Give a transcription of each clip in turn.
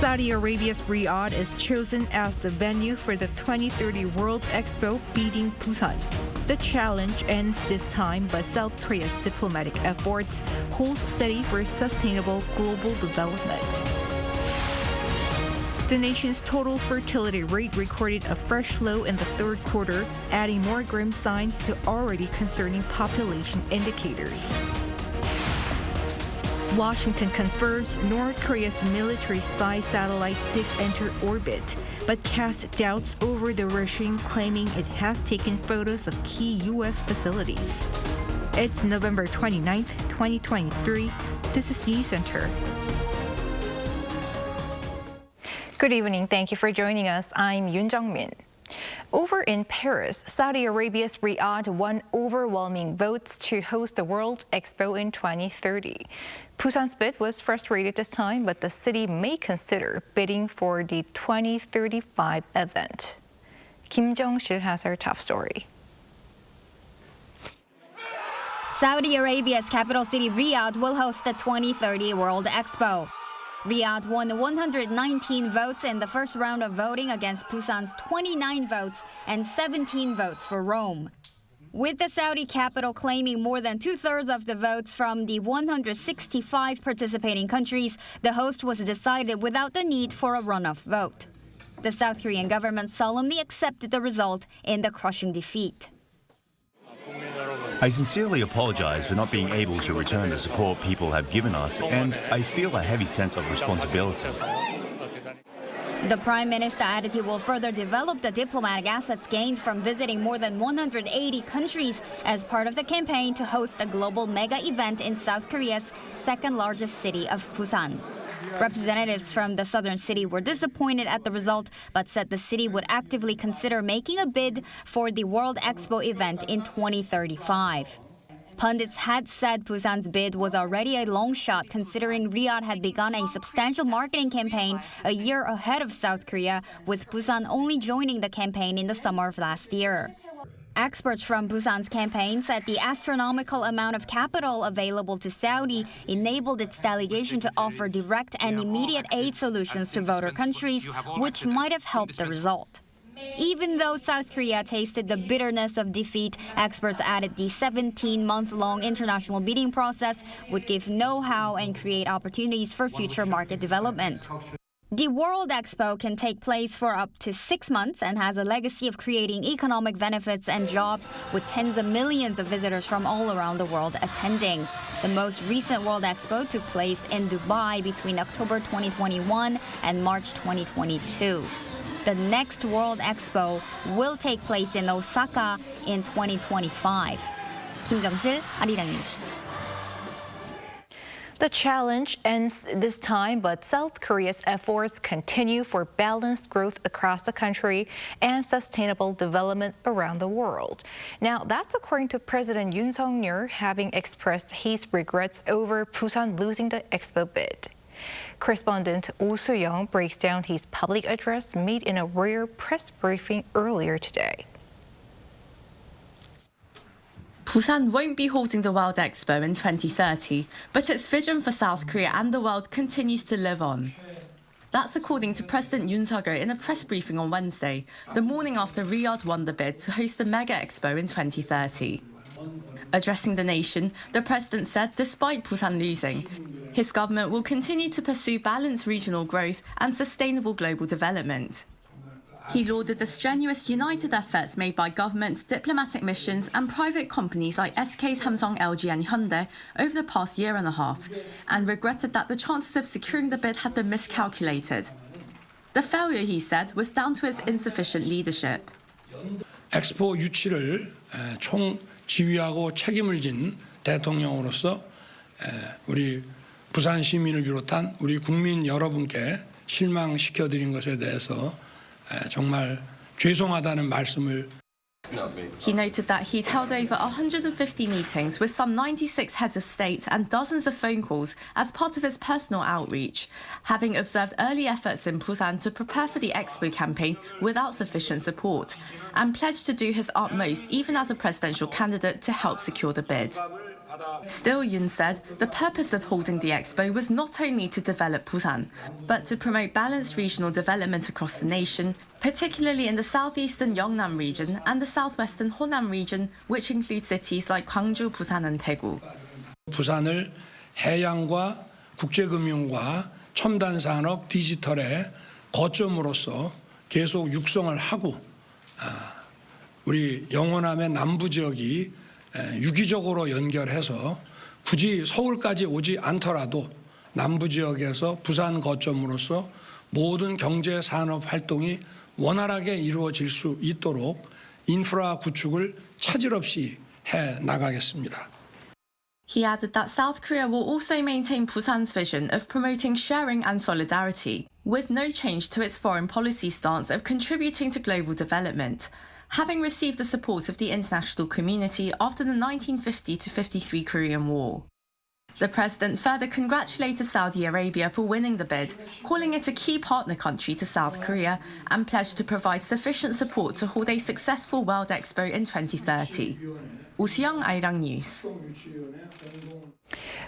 Saudi Arabia's Riyadh is chosen as the venue for the 2030 World Expo, beating Busan. The challenge ends this time, but South Korea's diplomatic efforts hold steady for sustainable global development. The nation's total fertility rate recorded a fresh low in the third quarter, adding more grim signs to already concerning population indicators. Washington confirms North Korea's military spy satellite did enter orbit, but casts doubts over the regime claiming it has taken photos of key U.S. facilities. It's November 29th, 2023. This is News Center. Good evening. Thank you for joining us. I'm Yoon Jung-min. Over in Paris, Saudi Arabia's Riyadh won overwhelming votes to host the World Expo in 2030. Busan's bid was frustrated this time, but the city may consider bidding for the 2035 event. Kim Jong-sil has our top story. Saudi Arabia's capital city Riyadh will host the 2030 World Expo. Riyadh won 119 votes in the first round of voting against Busan's 29 votes and 17 votes for Rome. With the Saudi capital claiming more than two-thirds of the votes from the 165 participating countries, the host was decided without the need for a runoff vote. The South Korean government solemnly accepted the result in the crushing defeat. I sincerely apologize for not being able to return the support people have given us, and I feel a heavy sense of responsibility. The Prime Minister added he will further develop the diplomatic assets gained from visiting more than 180 countries as part of the campaign to host a global mega event in South Korea's second-largest city of Busan. Representatives from the southern city were disappointed at the result, but said the city would actively consider making a bid for the World Expo event in 2035. Pundits had said Busan's bid was already a long shot, considering Riyadh had begun a substantial marketing campaign a year ahead of South Korea, with Busan only joining the campaign in the summer of last year. Experts from Busan's campaign said the astronomical amount of capital available to Saudi enabled its delegation to offer direct and immediate aid solutions to voter countries, which might have helped the result. Even though South Korea tasted the bitterness of defeat, experts added the 17-month-long international bidding process would give know-how and create opportunities for future market development. The World Expo can take place for up to 6 months and has a legacy of creating economic benefits and jobs, with tens of millions of visitors from all around the world attending. The most recent World Expo took place in Dubai between October 2021 and March 2022. The next World Expo will take place in Osaka in 2025. Kim Jong-sil, Arirang News. The challenge ends this time, but South Korea's efforts continue for balanced growth across the country and sustainable development around the world. Now, that's according to President Yoon Suk-yeol, having expressed his regrets over Busan losing the expo bid. Correspondent Oh Soo-young breaks down his public address made in a rare press briefing earlier today. Busan won't be holding the World Expo in 2030, but its vision for South Korea and the world continues to live on. That's according to President Yoon Suk-yeol in a press briefing on Wednesday, the morning after Riyadh won the bid to host the Mega Expo in 2030. Addressing the nation, the president said despite Busan losing, his government will continue to pursue balanced regional growth and sustainable global development. He lauded the strenuous united efforts made by governments, diplomatic missions and private companies like SK's Samsung, LG and Hyundai over the past year and a half, and regretted that the chances of securing the bid had been miscalculated. The failure, he said, was down to its insufficient leadership. 엑스포 유치를 총 지휘하고 책임을 진 대통령으로서 우리 부산 시민을 비롯한 우리 국민 여러분께 실망시켜드린 것에 대해서 정말 죄송하다는 말씀을. He noted that he'd held over 150 meetings with some 96 heads of state and dozens of phone calls as part of his personal outreach, having observed early efforts in Busan to prepare for the Expo campaign without sufficient support, and pledged to do his utmost even as a presidential candidate to help secure the bid. Still, Yoon said the purpose of holding the expo was not only to develop Busan, but to promote balanced regional development across the nation, particularly in the southeastern Yeongnam region and the southwestern Honam region, which includes cities like Gwangju, Busan and Daegu. 부산을 해양과 국제금융과 첨단 산업 디지털의 거점으로서 계속 육성을 하고 우리 영호남의 남부 지역이 유기적으로 연결해서 굳이 서울까지 오지 않더라도 남부 지역에서 부산 거점으로서 모든 경제 산업 활동이 원활하게 이루어질 수 있도록 인프라 구축을 차질 없이 해 나가겠습니다. He added that South Korea will also maintain Busan's vision of promoting sharing and solidarity, with no change to its foreign policy stance of contributing to global development, having received the support of the international community after the 1950-53 Korean War. The president further congratulated Saudi Arabia for winning the bid, calling it a key partner country to South Korea, and pledged to provide sufficient support to hold a successful World Expo in 2030. Usyang, Arirang News.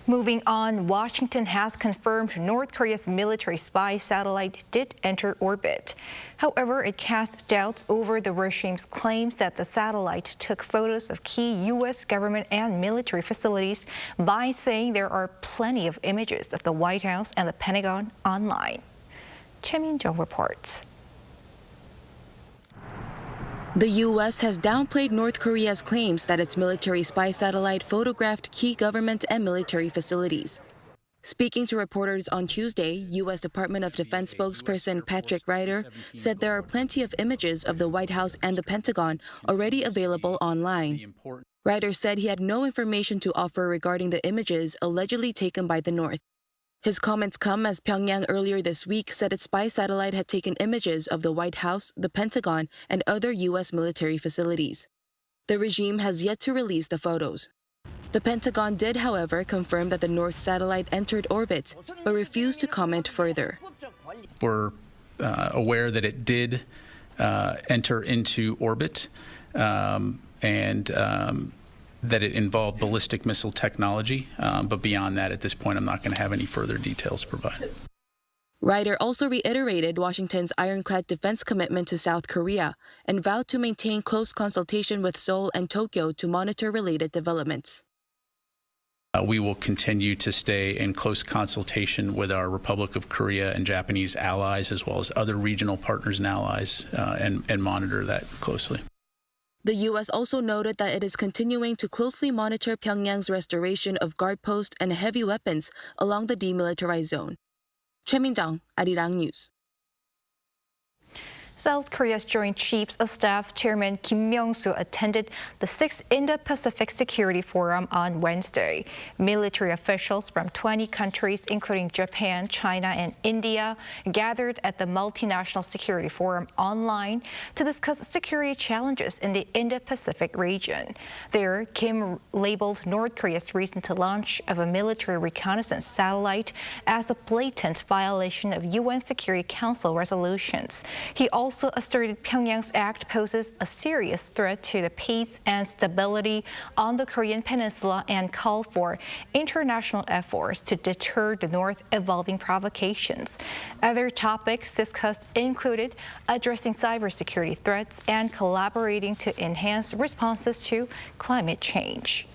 Moving on, Washington has confirmed North Korea's military spy satellite did enter orbit. However, it cast doubts over the regime's claims that the satellite took photos of key U.S. government and military facilities by saying there are plenty of images of the White House and the Pentagon online. Choi Min-jung reports. The U.S. has downplayed North Korea's claims that its military spy satellite photographed key government and military facilities. Speaking to reporters on Tuesday, U.S. Department of Defense spokesperson Patrick Ryder said there are plenty of images of the White House and the Pentagon already available online. Ryder said he had no information to offer regarding the images allegedly taken by the North. His comments come as Pyongyang earlier this week said its spy satellite had taken images of the White House, the Pentagon, and other U.S. military facilities. The regime has yet to release the photos. The Pentagon did, however, confirm that the North satellite entered orbit, but refused to comment further. We're aware that it did enter into orbit and that it involved ballistic missile technology, but beyond that, at this point, I'm not going to have any further details to provide. Ryder also reiterated Washington's ironclad defense commitment to South Korea and vowed to maintain close consultation with Seoul and Tokyo to monitor related developments. We will continue to stay in close consultation with our Republic of Korea and Japanese allies, as well as other regional partners and allies, and monitor that closely. The U.S. also noted that it is continuing to closely monitor Pyongyang's restoration of guard posts and heavy weapons along the demilitarized zone. Choi Min-jung, Arirang News. South Korea's Joint Chiefs of Staff Chairman Kim Myung-soo attended the 6th Indo-Pacific Security Forum on Wednesday. Military officials from 20 countries, including Japan, China, and India, gathered at the Multinational Security Forum online to discuss security challenges in the Indo-Pacific region. There, Kim labeled North Korea's recent launch of a military reconnaissance satellite as a blatant violation of UN Security Council resolutions. He also asserted Pyongyang's act poses a serious threat to the peace and stability on the Korean peninsula and called for international efforts to deter the North evolving provocations. Other topics discussed included addressing cybersecurity threats and collaborating to enhance responses to climate change.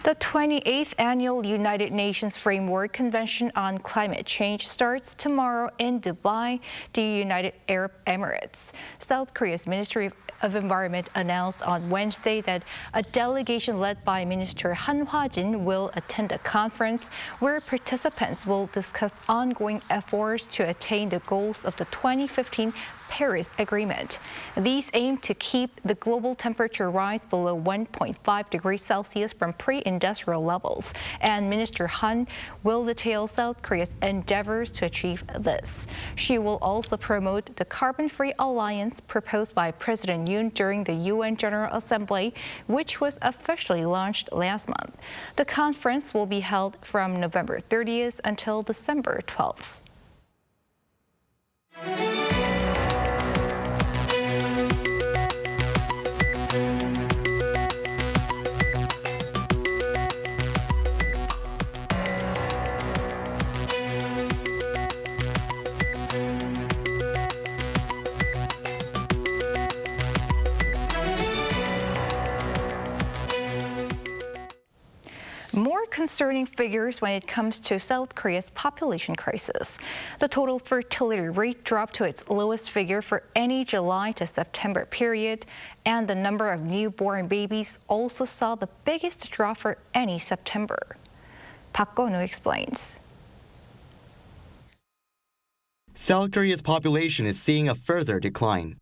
The 28th Annual United Nations Framework Convention on Climate Change starts tomorrow in Dubai, the United Arab Emirates. South Korea's Ministry of Environment announced on Wednesday that a delegation led by Minister Han Hwa-jin will attend a conference where participants will discuss ongoing efforts to attain the goals of the 2015 Paris Agreement. These aim to keep the global temperature rise below 1.5 degrees Celsius from pre-industrial levels, and Minister Han will detail South Korea's endeavors to achieve this. She will also promote the carbon-free alliance proposed by President Yoon during the UN General Assembly, which was officially launched last month. The conference will be held from November 30th until December 12th. concerning figures when it comes to South Korea's population crisis. The total fertility rate dropped to its lowest figure for any July to September period, and the number of newborn babies also saw the biggest drop for any September. Park Go-nu explains. South Korea's population is seeing a further decline.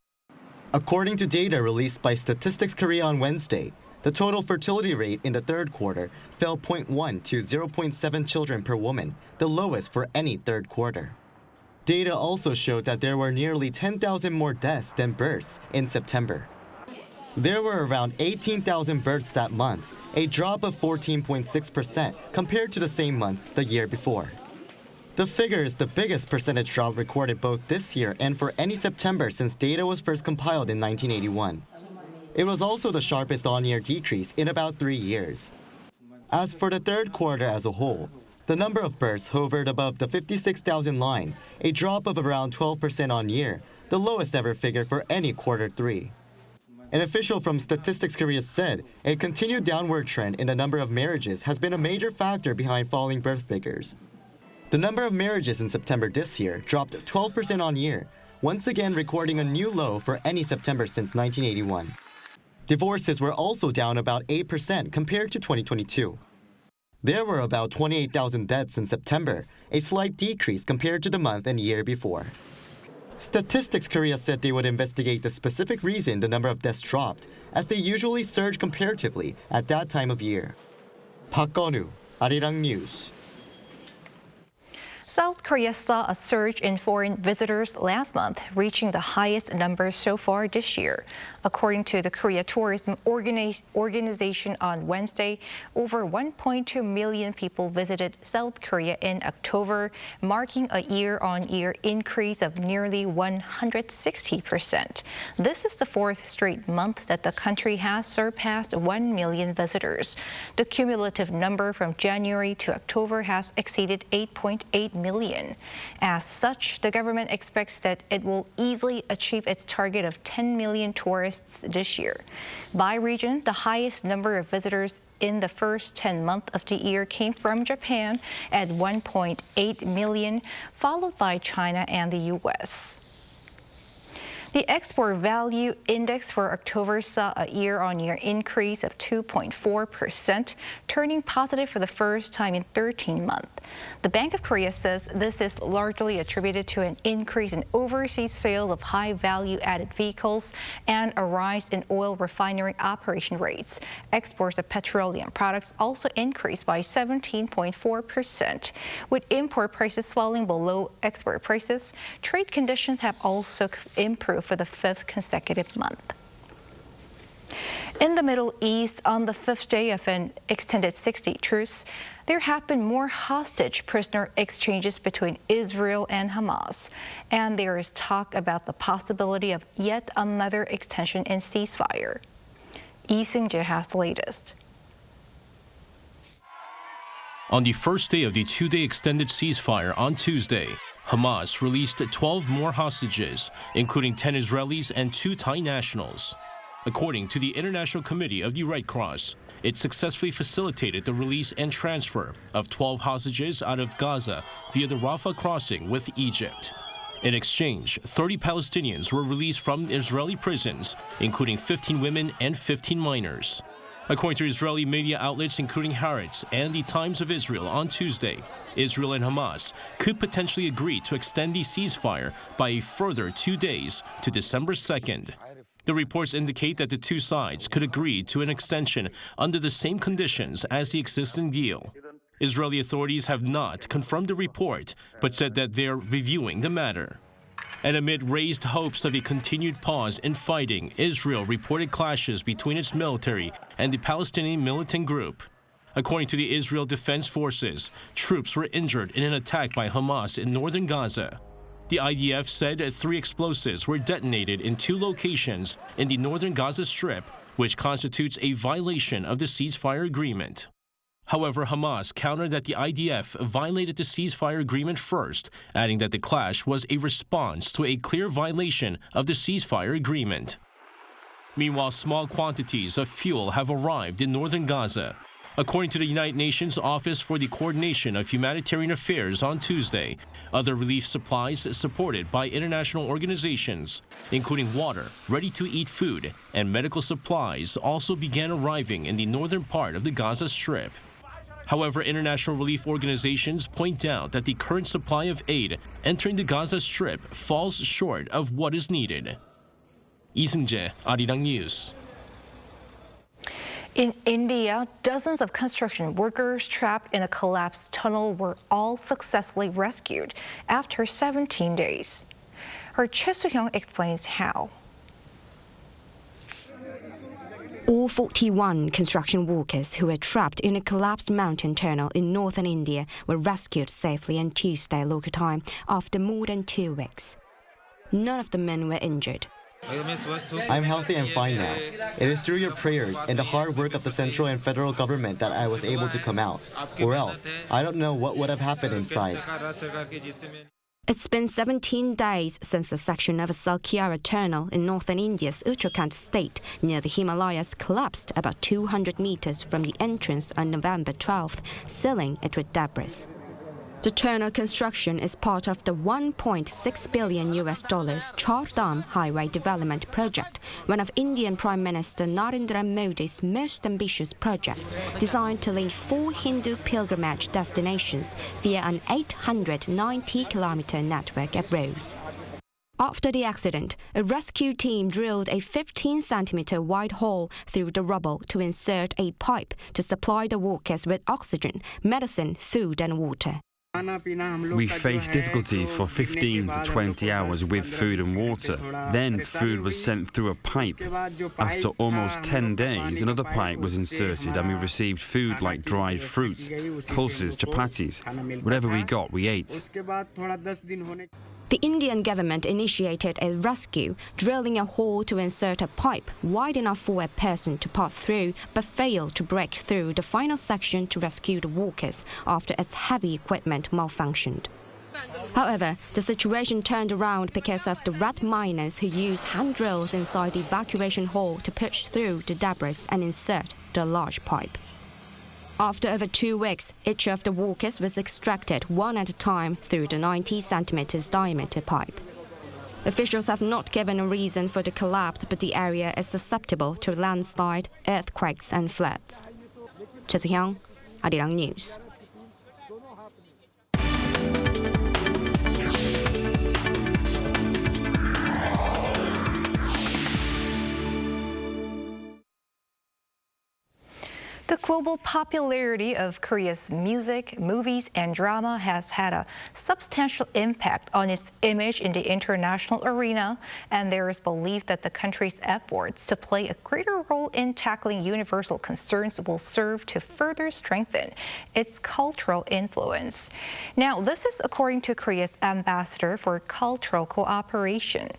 According to data released by Statistics Korea on Wednesday, the total fertility rate in the third quarter fell 0.1 to 0.7 children per woman, the lowest for any third quarter. Data also showed that there were nearly 10,000 more deaths than births in September. There were around 18,000 births that month, a drop of 14.6% compared to the same month the year before. The figure is the biggest percentage drop recorded both this year and for any September since data was first compiled in 1981. It was also the sharpest on-year decrease in about 3 years. As for the third quarter as a whole, the number of births hovered above the 56,000 line, a drop of around 12% on year, the lowest ever figure for any quarter three. An official from Statistics Korea said a continued downward trend in the number of marriages has been a major factor behind falling birth figures. The number of marriages in September this year dropped 12% on year, once again recording a new low for any September since 1981. Divorces were also down about 8% compared to 2022. There were about 28,000 deaths in September, a slight decrease compared to the month and year before. Statistics Korea said they would investigate the specific reason the number of deaths dropped, as they usually surge comparatively at that time of year. Park Go-nu, Arirang News. South Korea saw a surge in foreign visitors last month, reaching the highest number so far this year. According to the Korea Tourism Organization on Wednesday, over 1.2 million people visited South Korea in October, marking a year-on-year increase of nearly 160%. This is the fourth straight month that the country has surpassed 1 million visitors. The cumulative number from January to October has exceeded 8.8 million. As such, the government expects that it will easily achieve its target of 10 million tourists this year. By region, the highest number of visitors in the first 10 months of the year came from Japan at 1.8 million, followed by China and the U.S. The Export Value Index for October saw a year-on-year increase of 2.4%, turning positive for the first time in 13 months. The Bank of Korea says this is largely attributed to an increase in overseas sales of high-value-added vehicles and a rise in oil refinery operation rates. Exports of petroleum products also increased by 17.4%. With import prices falling below export prices, trade conditions have also improved for the fifth consecutive month. In the Middle East, on the fifth day of an extended 6-day truce, there have been more hostage prisoner exchanges between Israel and Hamas, and there is talk about the possibility of yet another extension in ceasefire. Lee Seung-jae has the latest. On the first day of the 2-day extended ceasefire on Tuesday, Hamas released 12 more hostages, including 10 Israelis and 2 Thai nationals. According to the International Committee of the Red Cross, it successfully facilitated the release and transfer of 12 hostages out of Gaza via the Rafah crossing with Egypt. In exchange, 30 Palestinians were released from Israeli prisons, including 15 women and 15 minors. According to Israeli media outlets including Haaretz and the Times of Israel on Tuesday, Israel and Hamas could potentially agree to extend the ceasefire by a further 2 days to December 2nd. The reports indicate that the two sides could agree to an extension under the same conditions as the existing deal. Israeli authorities have not confirmed the report, but said that they're reviewing the matter. And amid raised hopes of a continued pause in fighting, Israel reported clashes between its military and the Palestinian militant group. According to the Israel Defense Forces, troops were injured in an attack by Hamas in northern Gaza. The IDF said 3 explosives were detonated in 2 locations in the northern Gaza Strip, which constitutes a violation of the ceasefire agreement. However, Hamas countered that the IDF violated the ceasefire agreement first, adding that the clash was a response to a clear violation of the ceasefire agreement. Meanwhile, small quantities of fuel have arrived in northern Gaza. According to the United Nations Office for the Coordination of Humanitarian Affairs on Tuesday, other relief supplies supported by international organizations, including water, ready-to-eat food, and medical supplies, also began arriving in the northern part of the Gaza Strip. However, international relief organizations point out that the current supply of aid entering the Gaza Strip falls short of what is needed. Lee Seung-jae, Arirang News. In India, dozens of construction workers trapped in a collapsed tunnel were all successfully rescued after 17 days. Our Choi Soo-hyung explains how. All 41 construction workers who were trapped in a collapsed mountain tunnel in northern India were rescued safely on Tuesday local time after more than 2 weeks. None of the men were injured. I'm healthy and fine now. It is through your prayers and the hard work of the central and federal government that I was able to come out. Or else, I don't know what would have happened inside. It's been 17 days since the section of a Salkyara tunnel in northern India's Uttarakhand state near the Himalayas collapsed about 200 meters from the entrance on November 12th, sealing it with debris. The tunnel construction is part of the $1.6 billion Char Dham highway development project, one of Indian Prime Minister Narendra Modi's most ambitious projects, designed to link 4 Hindu pilgrimage destinations via an 890-kilometer network of roads. After the accident, a rescue team drilled a 15-centimeter wide hole through the rubble to insert a pipe to supply the workers with oxygen, medicine, food and water. We faced difficulties for 15 to 20 hours with food and water. Then food was sent through a pipe. After almost 10 days, another pipe was inserted and we received food like dried fruits, pulses, chapatis. Whatever we got, we ate. The Indian government initiated a rescue, drilling a hole to insert a pipe wide enough for a person to pass through, but failed to break through the final section to rescue the workers after its heavy equipment malfunctioned. However, the situation turned around because of the red miners who used hand drills inside the evacuation hole to push through the debris and insert the large pipe. After over 2 weeks, each of the workers was extracted one at a time through the 90 centimeters diameter pipe. Officials have not given a reason for the collapse, but the area is susceptible to landslide, earthquakes and floods. Choi Soo-hyung, Arirang News. The global popularity of Korea's music, movies, and drama has had a substantial impact on its image in the international arena, and there is belief that the country's efforts to play a greater role in tackling universal concerns will serve to further strengthen its cultural influence. Now, this is according to Korea's ambassador for cultural cooperation.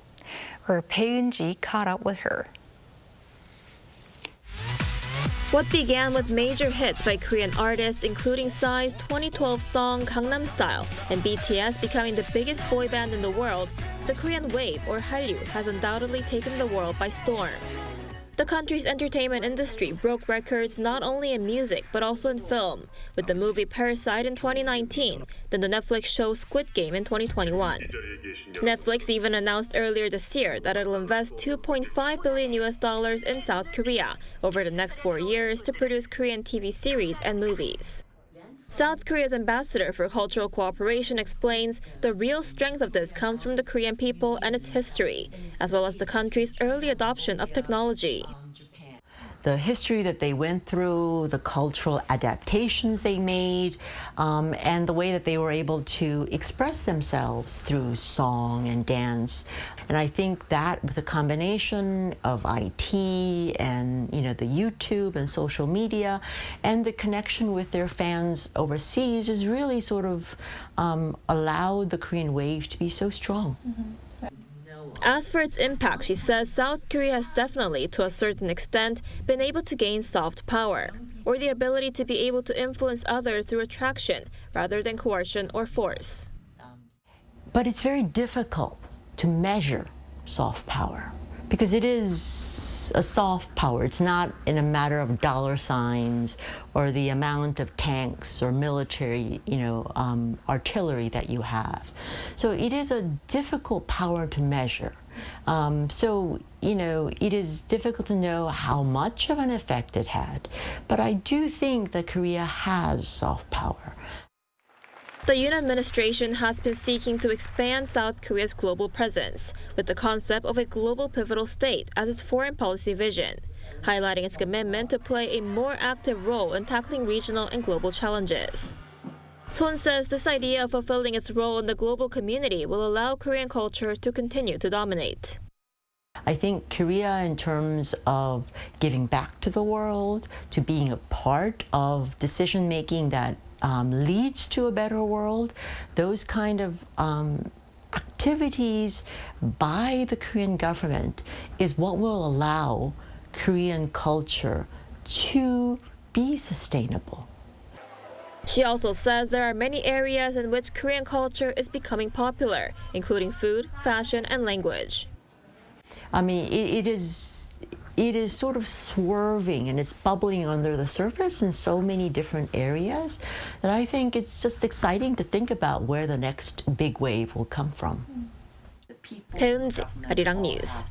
Her Pei-eun-ji caught up with her. What began with major hits by Korean artists including Psy's 2012 song Gangnam Style and BTS becoming the biggest boy band in the world, the Korean wave, or Hallyu, has undoubtedly taken the world by storm. The country's entertainment industry broke records not only in music but also in film, with the movie Parasite in 2019, then the Netflix show Squid Game in 2021. Netflix even announced earlier this year that it'll invest $2.5 billion in South Korea over the next 4 years to produce Korean TV series and movies. South Korea's ambassador for cultural cooperation explains the real strength of this comes from the Korean people and its history, as well as the country's early adoption of technology. The history that they went through, the cultural adaptations they made, and the way that they were able to express themselves through song and dance. And I think that with a combination of IT and the YouTube and social media and the connection with their fans overseas has really sort of allowed the Korean wave to be so strong. As for its impact, she says South Korea has definitely, to a certain extent, been able to gain soft power, or the ability to be able to influence others through attraction rather than coercion or force. But it's very difficult to measure soft power because it is a soft power. It's not in a matter of dollar signs or the amount of tanks or military, artillery that you have. So it is a difficult power to measure. It is difficult to know how much of an effect it had. But I do think that Korea has soft power. The Yoon administration has been seeking to expand South Korea's global presence with the concept of a global pivotal state as its foreign policy vision, highlighting its commitment to play a more active role in tackling regional and global challenges. Son says this idea of fulfilling its role in the global community will allow Korean culture to continue to dominate. I think Korea, in terms of giving back to the world, to being a part of decision-making that leads to a better world, those kind of activities by the Korean government is what will allow Korean culture to be sustainable. She also says there are many areas in which Korean culture is becoming popular, including food, fashion, and language. I mean, it is sort of swerving and it's bubbling under the surface in so many different areas that I think it's just exciting to think about where the next big wave will come from. 배은지, Arirang News.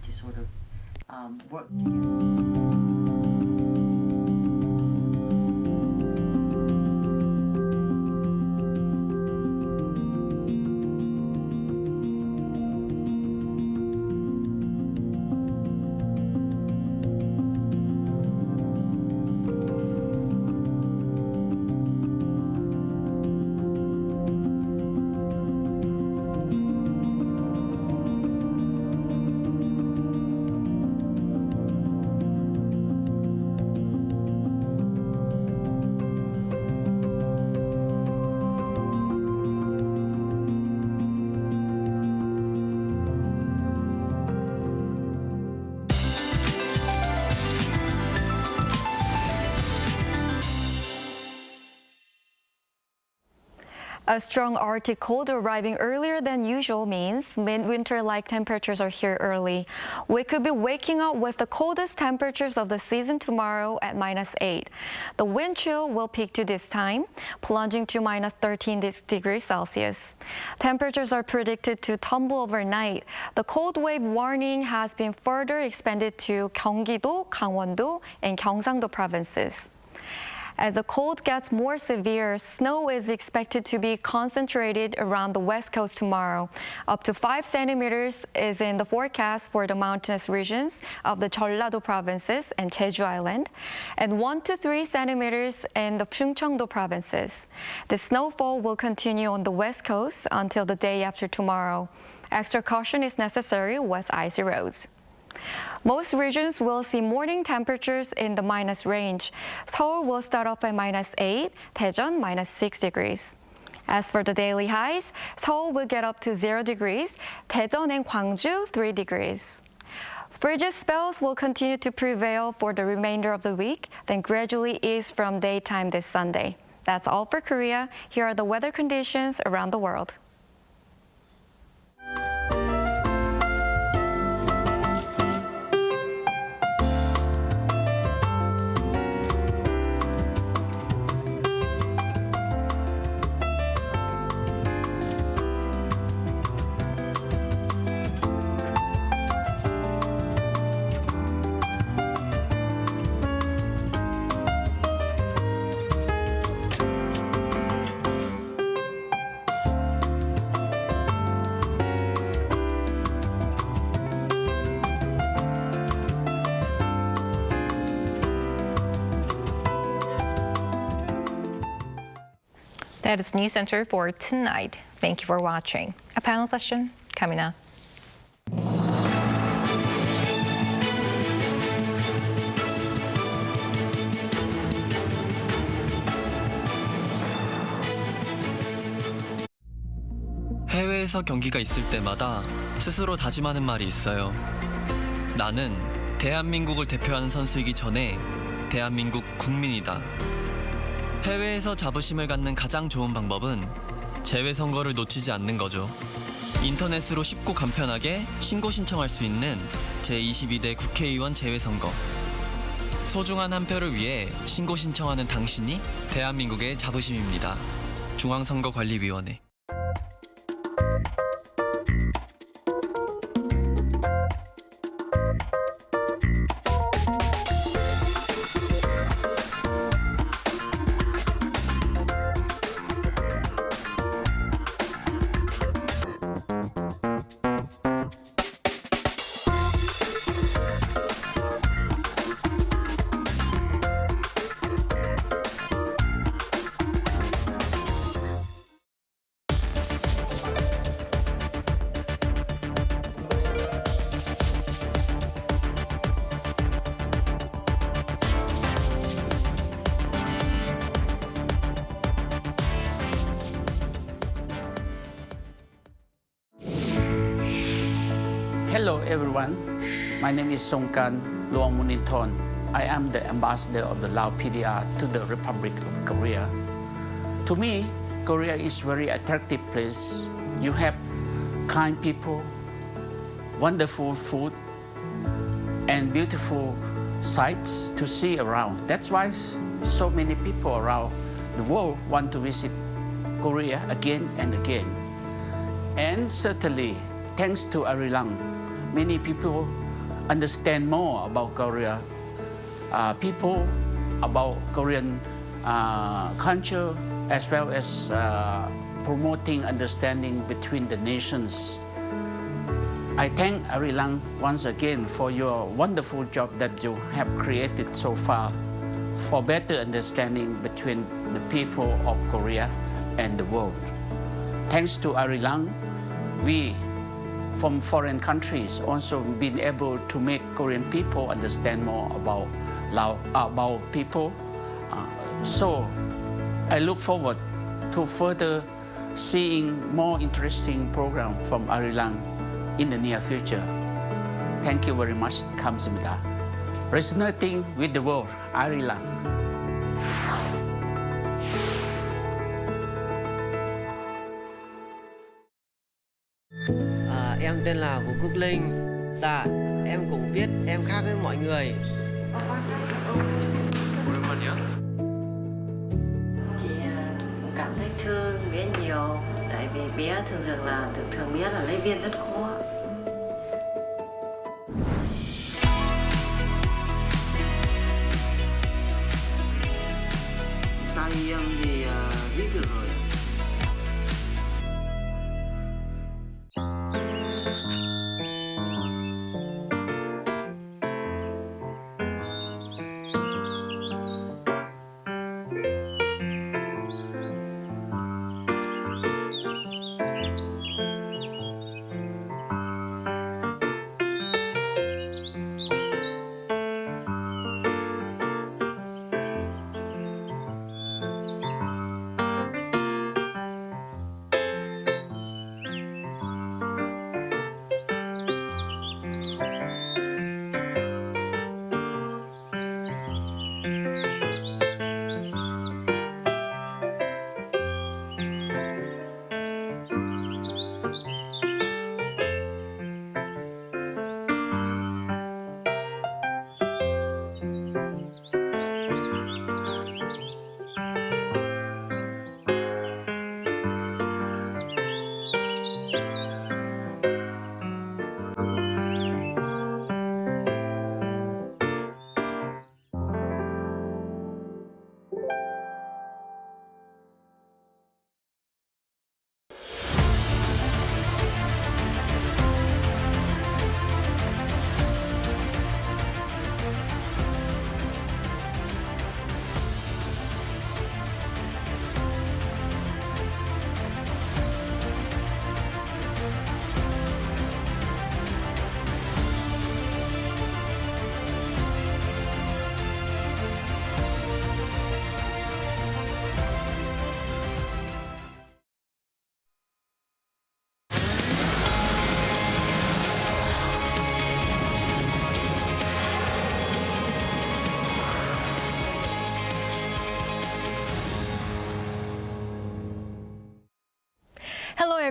A strong Arctic cold arriving earlier than usual means mid-winter-like temperatures are here early. We could be waking up with the coldest temperatures of the season tomorrow at -8. The wind chill will peak to this time, plunging to -13 degrees Celsius. Temperatures are predicted to tumble overnight. The cold wave warning has been further expanded to Gyeonggi-do, Gangwon-do, and Gyeongsang-do provinces. As the cold gets more severe, snow is expected to be concentrated around the west coast tomorrow. Up to 5 centimeters is in the forecast for the mountainous regions of the Jeollado provinces and Jeju Island, and 1 to 3 centimeters in the Chungcheongdo provinces. The snowfall will continue on the west coast until the day after tomorrow. Extra caution is necessary with icy roads. Most regions will see morning temperatures in the minus range. Seoul will start off at -8, Daejeon -6 degrees. As for the daily highs, Seoul will get up to 0 degrees, Daejeon and Gwangju 3 degrees. Frigid spells will continue to prevail for the remainder of the week, then gradually ease from daytime this Sunday. That's all for Korea. Here are the weather conditions around the world. That is News Center for tonight. Thank you for watching. A panel session coming up. 해외에서 경기가 있을 때마다 스스로 다짐하는 말이 있어요. 나는 대한민국을 대표하는 선수이기 전에 대한민국 국민이다. 해외에서 자부심을 갖는 가장 좋은 방법은 재외선거를 놓치지 않는 거죠. 인터넷으로 쉽고 간편하게 신고 신청할 수 있는 제22대 국회의원 재외선거. 소중한 한 표를 위해 신고 신청하는 당신이 대한민국의 자부심입니다. 중앙선거관리위원회. Hello everyone, my name is Songkan Luangmuniton. I am the ambassador of the Lao PDR to the Republic of Korea. To me, Korea is very attractive place. You have kind people, wonderful food, and beautiful sights to see around. That's why so many people around the world want to visit Korea again and again. And certainly, thanks to Arirang, many people understand more about Korea, people about Korean culture, as well as promoting understanding between the nations. I thank Arirang once again for your wonderful job that you have created so far for better understanding between the people of Korea and the world. Thanks to Arirang, we from foreign countries also been able to make Korean people understand more about about people. So I look forward to further seeing more interesting program from Arirang in the near future. Thank you very much. 감사합니다. Resonating with the world, Arirang. Em tên là Vũ Quốc Linh. Dạ, em cũng biết em khác với mọi người. Chị cảm thấy thương bé nhiều, tại vì bé thường bé là lấy viên rất khó. Tay em thì viết được rồi.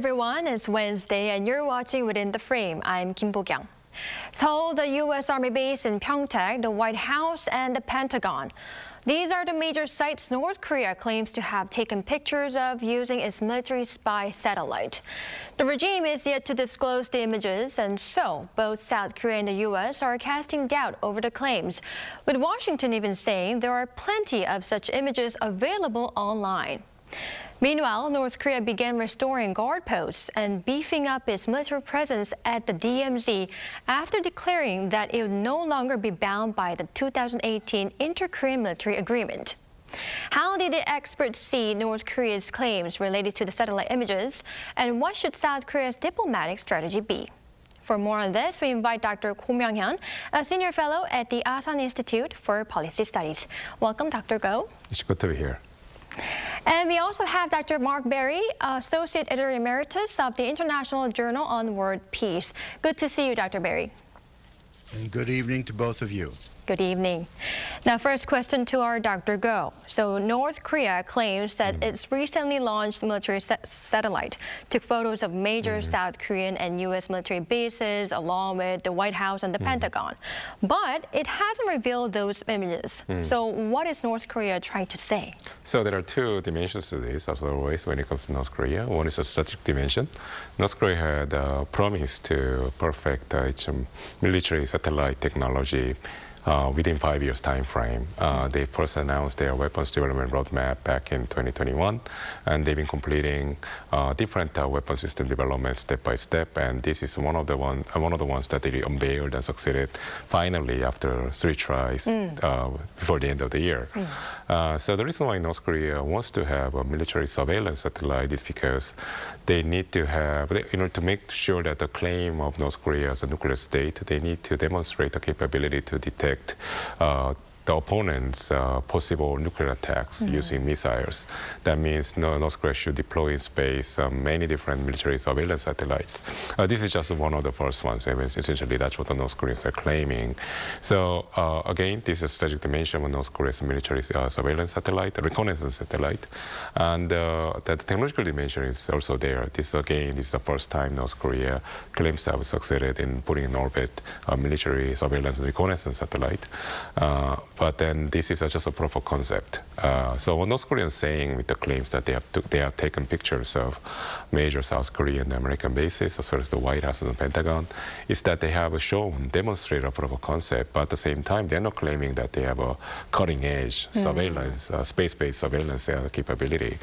everyone, it's Wednesday and you're watching Within the Frame. I'm Kim Bo-kyung. Seoul, the U.S. Army base in Pyeongtaek, the White House, and the Pentagon. These are the major sites North Korea claims to have taken pictures of using its military spy satellite. The regime is yet to disclose the images, and so both South Korea and the U.S. are casting doubt over the claims, with Washington even saying there are plenty of such images available online. Meanwhile, North Korea began restoring guard posts and beefing up its military presence at the DMZ after declaring that it would no longer be bound by the 2018 Inter-Korean Military Agreement. How did the experts see North Korea's claims related to the satellite images, and what should South Korea's diplomatic strategy be? For more on this, we invite Dr. Go Myung-hyun, a senior fellow at the Asan Institute for Policy Studies. Welcome, Dr. Go. It's good to be here. And we also have Dr. Mark Berry, Associate Editor Emeritus of the International Journal on World Peace. Good to see you, Dr. Berry. And good evening to both of you. Good evening. Now, first question to our Dr. Go. So North Korea claims that its recently launched military satellite took photos of major South Korean and U.S. military bases, along with the White House and the Pentagon. But it hasn't revealed those images. So what is North Korea trying to say? So there are two dimensions to this, as always, when it comes to North Korea. One is a strategic dimension. North Korea had promised to perfect its military satellite technology within 5 years time frame. They first announced their weapons development roadmap back in 2021, and they've been completing different weapon system development step by step. And this is one of the ones that they unveiled and succeeded finally after 3 tries before the end of the year. So the reason why North Korea wants to have a military surveillance satellite is because they need to have, in order to make sure that the claim of North Korea as a nuclear state, they need to demonstrate the capability to detect the opponent's possible nuclear attacks using missiles. That means North Korea should deploy in space many different military surveillance satellites. This is just one of the first ones. I mean, essentially, that's what the North Koreans are claiming. So again, this is a strategic dimension of North Korea's military surveillance satellite, a reconnaissance satellite. And the technological dimension is also there. This is the first time North Korea claims to have succeeded in putting in orbit a military surveillance and reconnaissance satellite. But then this is just a proof of concept. So what North Korea is saying with the claims that they have taken pictures of major South Korean and American bases, as well as the White House and the Pentagon, is that they have demonstrated a proof of concept, but at the same time, they're not claiming that they have a cutting-edge surveillance, space-based surveillance capability.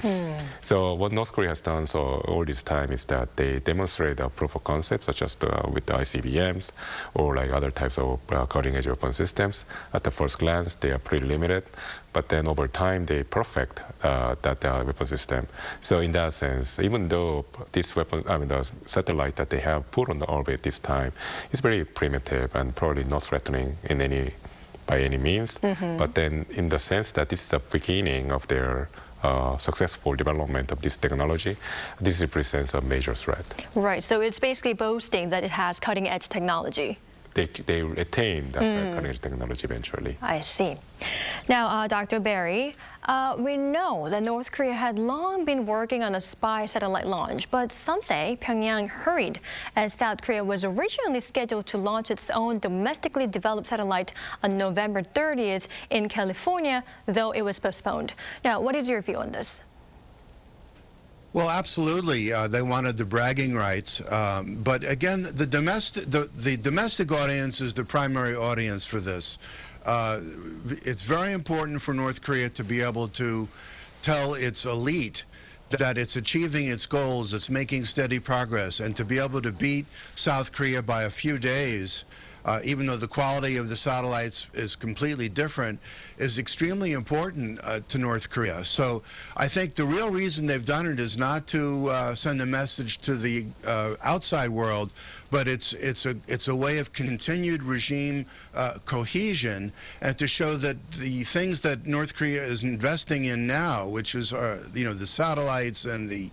So what North Korea has done all this time is that they demonstrate a proof of concept, such as with the ICBMs or like other types of cutting-edge weapon systems. At the first glance, they are pretty limited, but then over time they perfect that weapon system. So in that sense, even though this the satellite that they have put on the orbit this time is very primitive and probably not threatening by any means, but then in the sense that this is the beginning of their successful development of this technology, this represents a major threat. Right, so it's basically boasting that it has cutting-edge technology. They retain that cutting-edge technology eventually. I see. Now, Dr. Berry, we know that North Korea had long been working on a spy satellite launch, but some say Pyongyang hurried, as South Korea was originally scheduled to launch its own domestically developed satellite on November 30th in California, though it was postponed. Now, what is your view on this? Well, absolutely. They wanted the bragging rights. But again, the domestic audience is the primary audience for this. It's very important for North Korea to be able to tell its elite that it's achieving its goals, it's making steady progress, and to be able to beat South Korea by a few days, even though the quality of the satellites is completely different, is extremely important to North Korea. So I think the real reason they've done it is not to send a message to the outside world, but it's a way of continued regime cohesion, and to show that the things that North Korea is investing in now, which is the satellites and the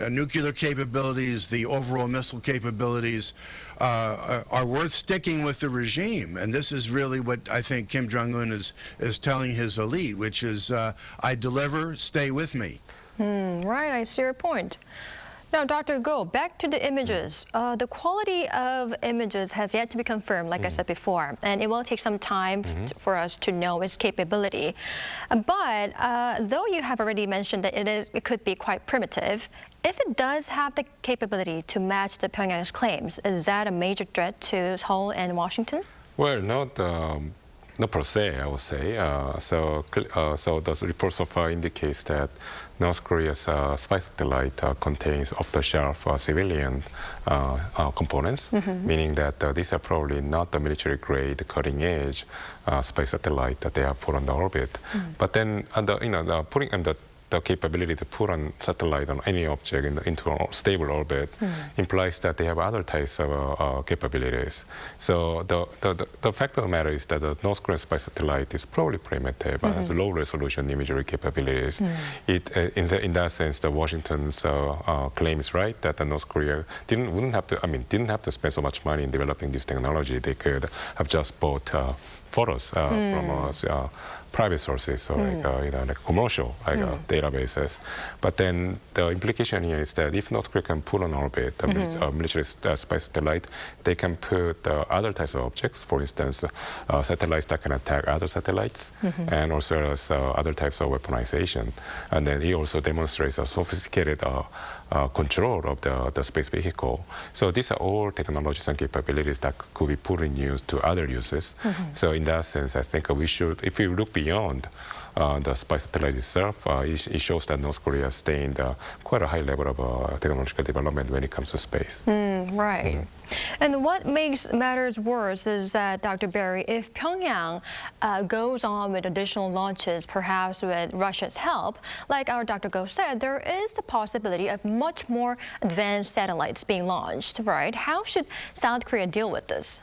nuclear capabilities, the overall missile capabilities, are worth sticking with the regime. And this is really what I think Kim Jong-un is telling his elite, which is, I deliver, stay with me. Right, I see your point. Now, Dr. Go, back to the images. The quality of images has yet to be confirmed, like I said before, and it will take some time for us to know its capability. But though you have already mentioned that it could be quite primitive, if it does have the capability to match the Pyongyang's claims, is that a major threat to Seoul and Washington? Well, not per se, I would say. So the report so far indicates that North Korea's spy satellite contains off-the-shelf civilian components, meaning that these are probably not the military-grade, cutting-edge spy satellite that they have put on the orbit. But then, putting the capability to put on satellite on any object into a stable orbit implies that they have other types of capabilities. So the fact of the matter is that the North Korean spy satellite is probably primitive, has low-resolution imagery capabilities. In that sense, the Washington's claim is right that the North Korea didn't have to spend so much money in developing this technology. They could have just bought photos from private sources or like commercial databases. But then the implication here is that if North Korea can put on orbit a military spy satellite, they can put other types of objects, for instance, satellites that can attack other satellites, and also as other types of weaponization. And then he also demonstrates a sophisticated control of the space vehicle. So these are all technologies and capabilities that could be put in use to other uses. So in that sense, I think we should, if we look beyond the spy satellite itself, it shows that North Korea has attained quite a high level of technological development when it comes to space. Right. And what makes matters worse is that, Dr. Barry, if Pyongyang goes on with additional launches, perhaps with Russia's help, like our Dr. Go said, there is the possibility of much more advanced satellites being launched, right? How should South Korea deal with this?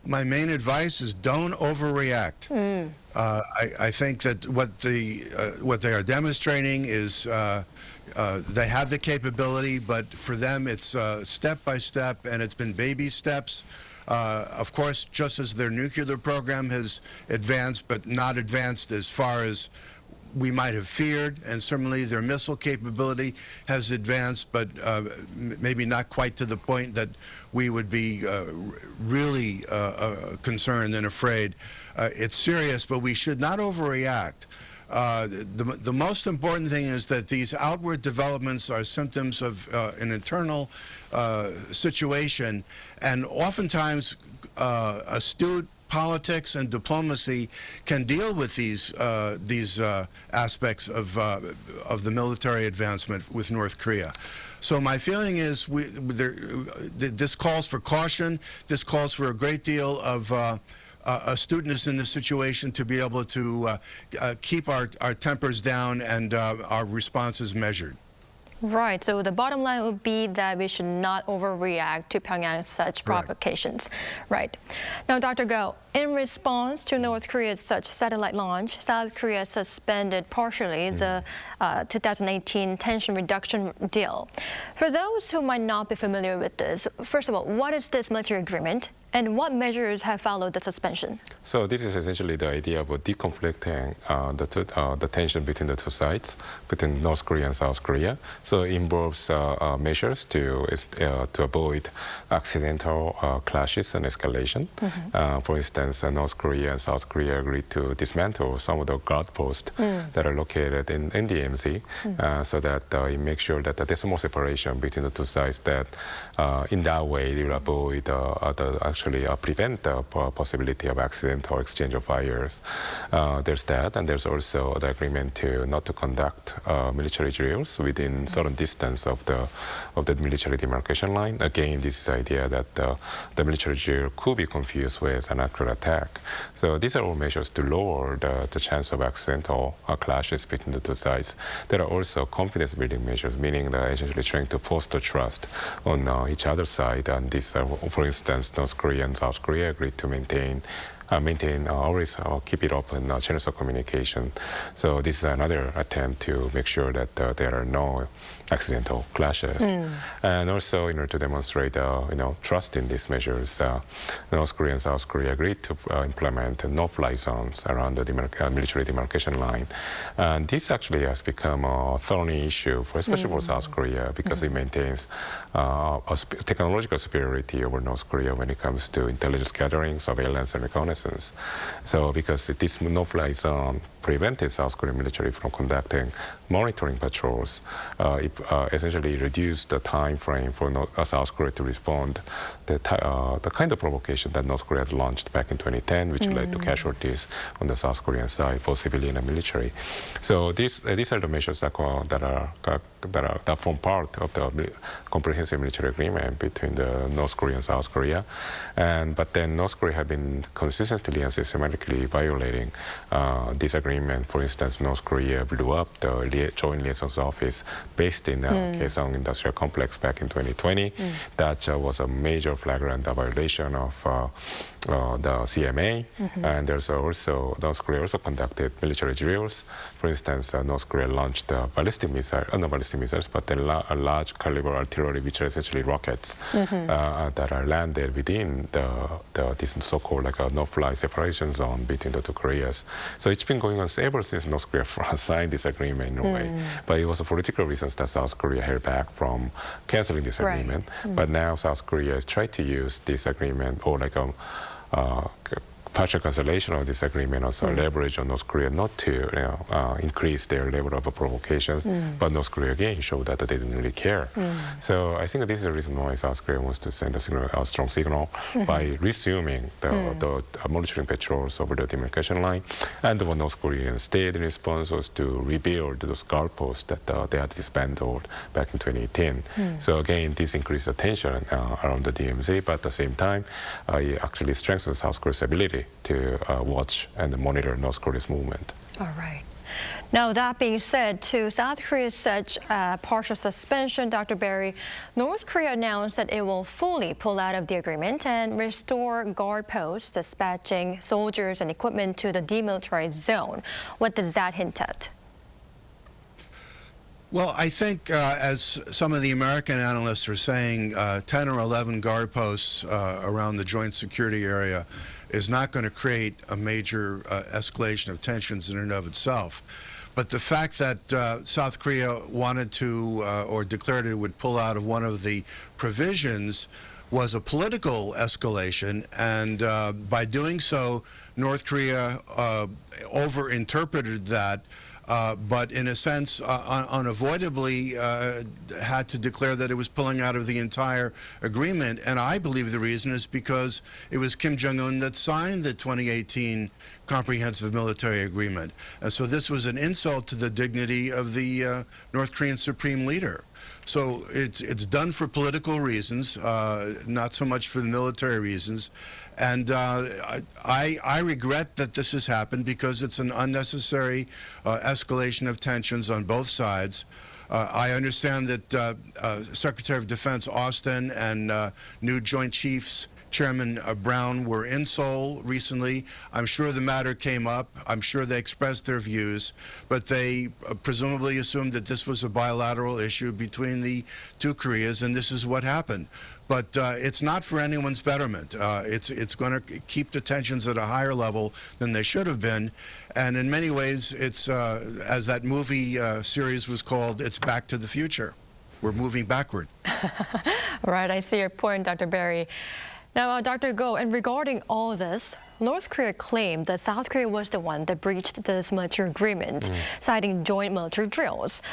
My main advice is don't overreact. I think that what they are demonstrating is they have the capability, but for them it's step by step, and it's been baby steps. Of course, just as their nuclear program has advanced, but not advanced as far as we might have feared, and certainly their missile capability has advanced, but maybe not quite to the point that we would be really concerned and afraid. It's serious, but we should not overreact. The most important thing is that these outward developments are symptoms of an internal situation, and oftentimes astute politics and diplomacy can deal with these aspects of the military advancement with North Korea. So my feeling is this calls for caution. This calls for a great deal of astuteness in the situation to be able to keep our tempers down and our responses measured. Right. So the bottom line would be that we should not overreact to Pyongyang's such provocations. Right. Now, Dr. Go, in response to North Korea's such satellite launch, South Korea suspended partially the 2018 tension reduction deal. For those who might not be familiar with this, first of all, what is this military agreement? And what measures have followed the suspension? So this is essentially the idea of deconflicting the tension between the two sides, between North Korea and South Korea. So it involves measures to avoid accidental clashes and escalation. For instance, North Korea and South Korea agreed to dismantle some of the guard posts that are located in the DMZ, so that it makes sure that there's more separation between the two sides. That in that way, they will avoid prevent the possibility of accidental exchange of fires. There's that, and there's also the agreement not to conduct military drills within certain distance of the military demarcation line. Again, this is the idea that the military drill could be confused with an actual attack. So these are all measures to lower the chance of accidental clashes between the two sides. There are also confidence-building measures, meaning that essentially trying to foster trust on each other's side. And this, for instance, North Korea and South Korea agreed to always keep it open channels of communication. So this is another attempt to make sure that there are no accidental clashes. And also, to demonstrate, trust in these measures, North Korea and South Korea agreed to implement no-fly zones around the military demarcation line. And this actually has become a thorny issue, especially for South Korea, because it maintains a technological superiority over North Korea when it comes to intelligence gathering, surveillance, and reconnaissance. So because this no-fly zone prevented South Korean military from conducting monitoring patrols, it essentially reduced the time frame for South Korea to respond to the kind of provocation that North Korea had launched back in 2010, which led to casualties on the South Korean side, both civilian and military. So these are the measures that form part of the comprehensive military agreement between the North Korea and South Korea. But then North Korea had been consistently and systematically violating this agreement. For instance, North Korea blew up the Joint Liaison's office based in Kaesong Industrial Complex back in 2020. That was a major flagrant violation of the CMA. And there's also, North Korea also conducted military drills. For instance, North Korea launched ballistic missiles, not ballistic missiles, but a large caliber artillery, which are essentially rockets that are landed within this so-called no-fly separation zone between the two Koreas. So it's been going on ever since North Korea signed this agreement in a way. But it was for political reasons that South Korea held back from canceling this agreement. But now South Korea has tried to use this agreement or partial cancellation of this agreement also leverage on North Korea not to increase their level of provocations, but North Korea again showed that they didn't really care. So I think this is the reason why South Korea wants to send a strong signal by resuming the monitoring patrols over the demarcation line. And what North Koreans did in response was to rebuild those guard posts that they had disbanded back in 2018. So again, this increased the tension around the DMZ, but at the same time, it actually strengthens South Korea's ability to watch and monitor North Korea's movement. All right. Now, that being said, to South Korea's such partial suspension, Dr. Barry, North Korea announced that it will fully pull out of the agreement and restore guard posts, dispatching soldiers and equipment to the demilitarized zone. What does that hint at? Well, I think, as some of the American analysts are saying, 10 or 11 guard posts around the joint security area is not going to create a major escalation of tensions in and of itself. But the fact that South Korea wanted to or declared it would pull out of one of the provisions was a political escalation, and by doing so, North Korea overinterpreted that. But in a sense, unavoidably had to declare that it was pulling out of the entire agreement. And I believe the reason is because it was Kim Jong-un that signed the 2018 Comprehensive Military Agreement. And so this was an insult to the dignity of the North Korean Supreme Leader. So it's done for political reasons, not so much for the military reasons. And I regret that this has happened because it's an unnecessary escalation of tensions on both sides. I understand that Secretary of Defense Austin and new Joint Chiefs Chairman Brown were in Seoul recently. I'm sure the matter came up. I'm sure they expressed their views, but they presumably assumed that this was a bilateral issue between the two Koreas, and this is what happened. But it's not for anyone's betterment. It's going to keep the tensions at a higher level than they should have been. And in many ways, it's, as that movie series was called, it's Back to the Future. We're moving backward. Right, I see your point, Dr. Barry. Now, Dr. Go, and regarding all of this, North Korea claimed that South Korea was the one that breached this military agreement, citing joint military drills.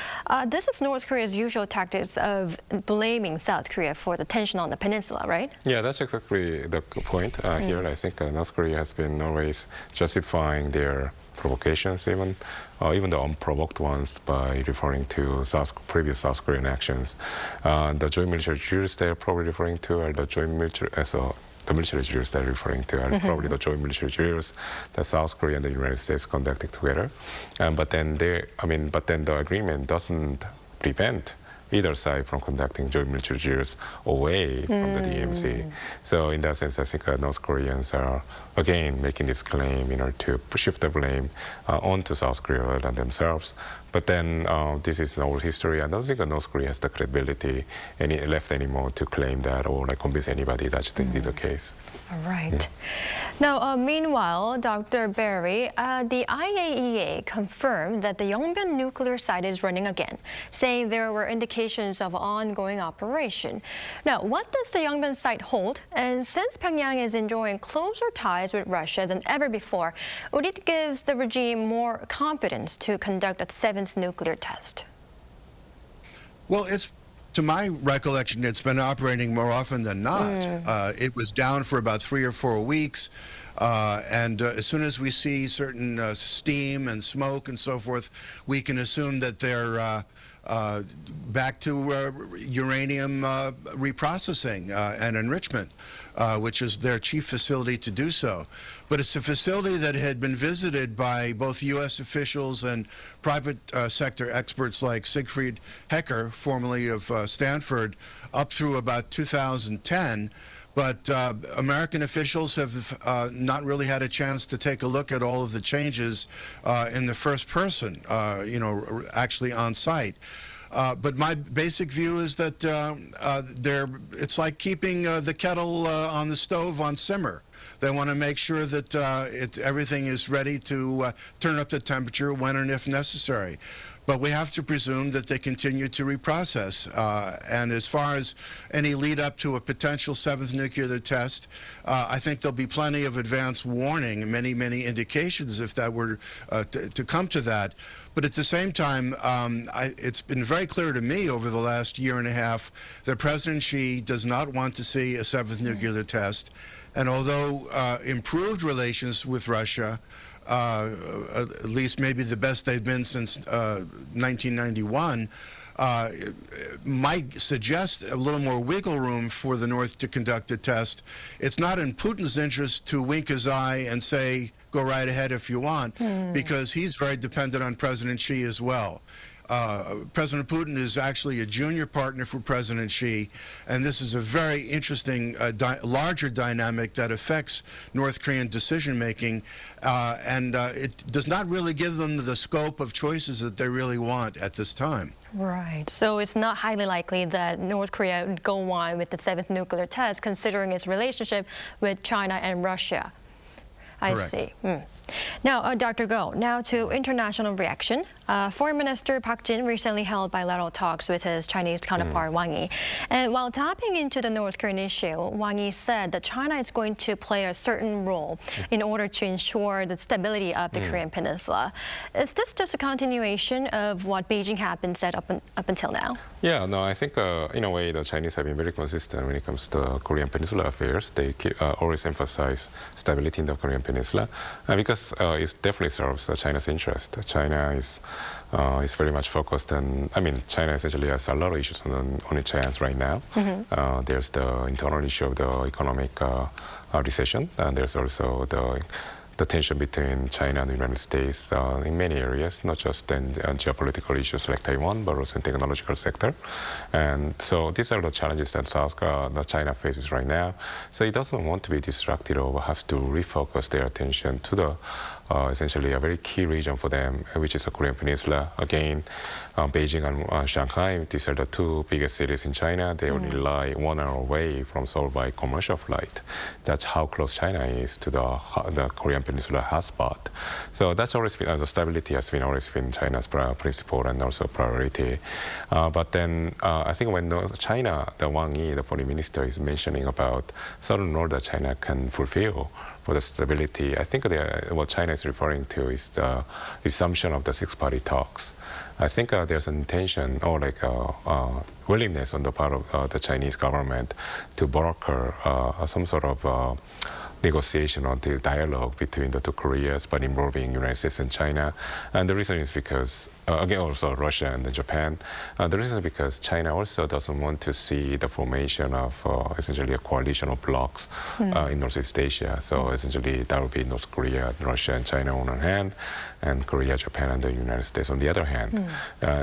This is North Korea's usual tactics of blaming South Korea for the tension on the peninsula, right? Yeah, that's exactly the point here. I think North Korea has been always justifying their provocations, even the unprovoked ones, by referring to previous South Korean actions. The joint military drills they're probably referring to are the joint military, the military drills they're referring to are probably the joint military drills that South Korea and the United States conducted together. But then the agreement doesn't prevent either side from conducting joint military drills away from the DMZ. So in that sense, I think North Koreans are, again, making this claim in order to shift the blame onto South Korea rather than themselves. But then this is an old history. I don't think North Korea has the credibility left anymore to claim that or like convince anybody that's indeed the case. All right. Now, meanwhile, Dr. Berry, the IAEA confirmed that the Yongbyon nuclear site is running again, saying there were indications of ongoing operation. Now, what does the Yongbyon site hold? And since Pyongyang is enjoying closer ties with Russia than ever before, would it give the regime more confidence to conduct a seventh nuclear test? Well, to my recollection, it's been operating more often than not. It was down for about 3 or 4 weeks. And as soon as we see certain steam and smoke and so forth, we can assume that they're back to uranium reprocessing and enrichment, which is their chief facility to do so. But it's a facility that had been visited by both U.S. officials and private sector experts like Siegfried Hecker, formerly of Stanford, up through about 2010. But American officials have not really had a chance to take a look at all of the changes in the first person, actually on site. But my basic view is that it's like keeping the kettle on the stove on simmer. They want to make sure that everything is ready to turn up the temperature when and if necessary. But we have to presume that they continue to reprocess. And as far as any lead up to a potential seventh nuclear test, I think there'll be plenty of advance warning, many indications if that were to come to that. But at the same time, it's been very clear to me over the last year and a half that President Xi does not want to see a seventh nuclear test. And although improved relations with Russia, at least maybe the best they've been since 1991, might suggest a little more wiggle room for the North to conduct a test. It's not in Putin's interest to wink his eye and say, go right ahead if you want, because he's very dependent on President Xi as well. President Putin is actually a junior partner for President Xi, and this is a very interesting, larger dynamic that affects North Korean decision-making, and it does not really give them the scope of choices that they really want at this time. Right. So it's not highly likely that North Korea would go on with the seventh nuclear test, considering its relationship with China and Russia. I see. Now, Dr. Go, now to international reaction. Foreign Minister Park Jin recently held bilateral talks with his Chinese counterpart Wang Yi. And while tapping into the North Korean issue, Wang Yi said that China is going to play a certain role in order to ensure the stability of the Korean Peninsula. Is this just a continuation of what Beijing had been said up until now? Yeah, no, I think in a way the Chinese have been very consistent when it comes to Korean Peninsula affairs. They always emphasize stability in the Korean Peninsula because it definitely serves China's interest. China is very much focused on, China essentially has a lot of issues on its hands right now. There's the internal issue of the economic recession, and there's also the tension between China and the United States in many areas, not just in geopolitical issues like Taiwan, but also in the technological sector. And so these are the challenges that China faces right now. So it doesn't want to be distracted or have to refocus their attention to the essentially a very key region for them, which is the Korean Peninsula. Again, Beijing and Shanghai, these are the two biggest cities in China. They only lie 1 hour away from Seoul by commercial flight. That's how close China is to the Korean Peninsula hotspot. So that's always been, the stability has always been China's principle and also priority. But then I think when China, the Wang Yi, the foreign minister, is mentioning about certain role that China can fulfill for the stability, I think what China is referring to is the resumption of the six-party talks. I think there's an intention or like willingness on the part of the Chinese government to broker some sort of negotiation or the dialogue between the two Koreas, but involving United States and China. And the reason is because, again, also Russia and Japan. The reason is because China also doesn't want to see the formation of essentially a coalition of blocs in Northeast Asia. So essentially that would be North Korea, Russia, and China on one hand, and Korea, Japan, and the United States on the other hand.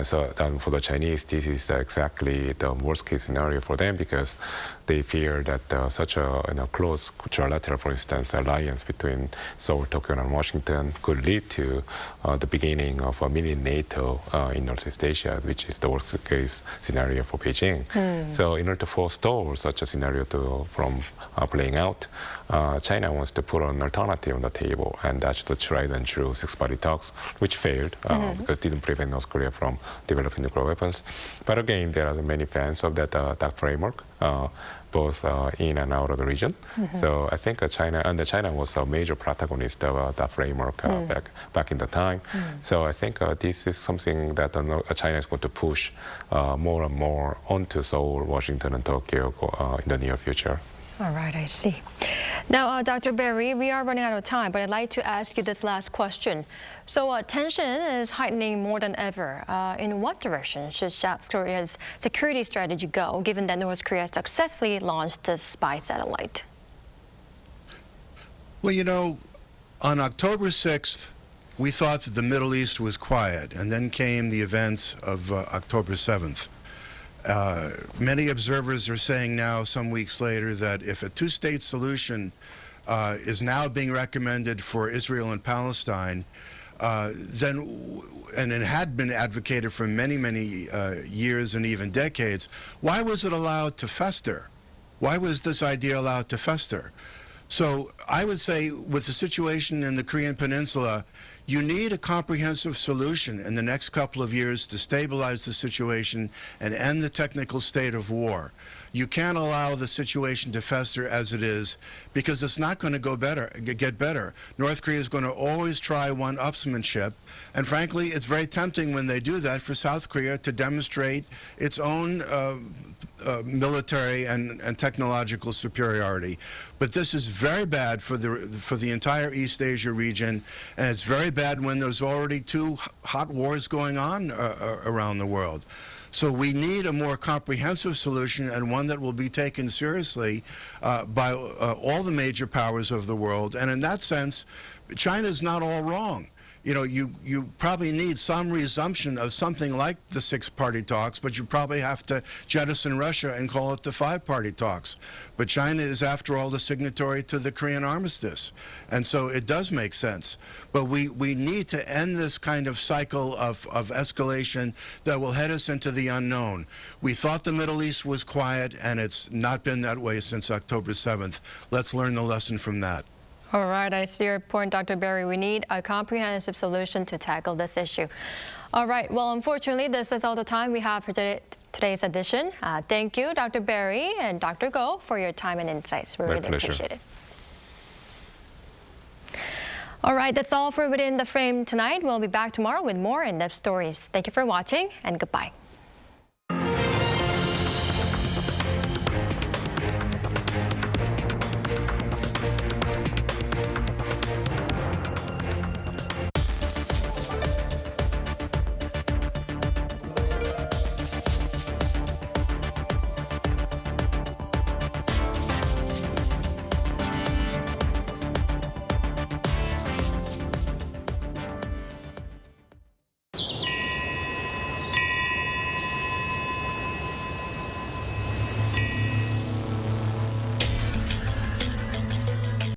So for the Chinese, this is exactly the worst case scenario for them because they fear that such a close trilateral, for instance, alliance between Seoul, Tokyo, and Washington could lead to the beginning of a mini NATO NATO in Northeast Asia, which is the worst case scenario for Beijing. So in order to forestall such a scenario from playing out, China wants to put an alternative on the table, and that's the tried and true six-party talks, which failed because it didn't prevent North Korea from developing nuclear weapons. But again, there are many fans of that framework, both in and out of the region. So I think China was a major protagonist of that framework back in the time. So I think this is something that China is going to push more and more onto Seoul, Washington, and Tokyo in the near future. All right, I see. Now, Dr. Berry, we are running out of time, but I'd like to ask you this last question. So tension is heightening more than ever. In what direction should South Korea's security strategy go, given that North Korea successfully launched the spy satellite? Well, you know, on October 6th, we thought that the Middle East was quiet, and then came the events of October 7th. Many observers are saying now, some weeks later, that if a two-state solution is now being recommended for Israel and Palestine, and it had been advocated for many, many years and even decades, why was it allowed to fester? Why was this idea allowed to fester? So I would say, with the situation in the Korean Peninsula, you need a comprehensive solution in the next couple of years to stabilize the situation and end the technical state of war. You can't allow the situation to fester as it is, because it's not going to get better. North Korea is going to always try one-upsmanship, and frankly, it's very tempting when they do that for South Korea to demonstrate its own military and technological superiority. But this is very bad for the entire East Asia region, and it's very bad when there's already two hot wars going on around the world. So we need a more comprehensive solution, and one that will be taken seriously by all the major powers of the world. And in that sense, China's not all wrong. You know, you probably need some resumption of something like the six-party talks, but you probably have to jettison Russia and call it the five-party talks. But China is, after all, the signatory to the Korean armistice, and so it does make sense. But we need to end this kind of cycle of escalation that will head us into the unknown. We thought the Middle East was quiet, and it's not been that way since October 7th. Let's learn the lesson from that. All right, I see your point, Dr. Berry. We need a comprehensive solution to tackle this issue. All right, well, unfortunately, this is all the time we have for today's edition. Thank you, Dr. Berry and Dr. Go, for your time and insights. We really appreciate it. All right, that's all for Within the Frame tonight. We'll be back tomorrow with more in-depth stories. Thank you for watching, and goodbye.